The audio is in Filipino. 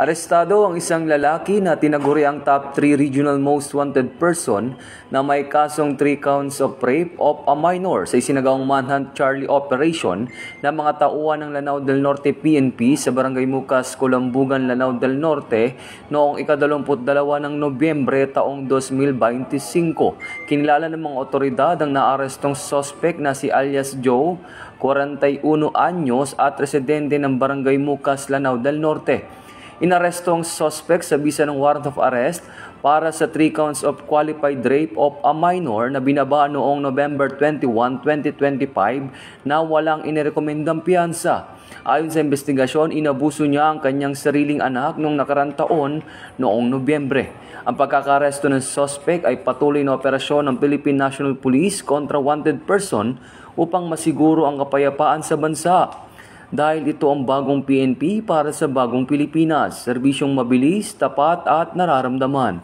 Arestado ang isang lalaki na tinaguri ang top 3 regional most wanted person na may kasong 3 counts of rape of a minor sa isinagawang Manhunt Charlie Operation ng mga tauhan ng Lanao del Norte PNP sa Barangay Mucas, Colambugan, Lanao del Norte noong ika-22 ng Nobyembre taong 2025. Kinilala ng mga otoridad ang naarestong suspect na si alias Joe, 41 anyos at residente ng Barangay Mucas, Lanao del Norte. Inarestong suspect sa bisa ng warrant of arrest para sa 3 counts of qualified rape of a minor na binaba noong November 21, 2025 na walang inirekomendang piyansa. Ayon sa investigasyon, inabuso niya ang kanyang sariling anak noong nakarang taon noong Nobyembre. Ang pagkakaresto ng suspect ay patuloy na operasyon ng Philippine National Police kontra wanted person upang masiguro ang kapayapaan sa bansa. Dahil ito ang bagong PNP para sa bagong Pilipinas, serbisyong mabilis, tapat at nararamdaman.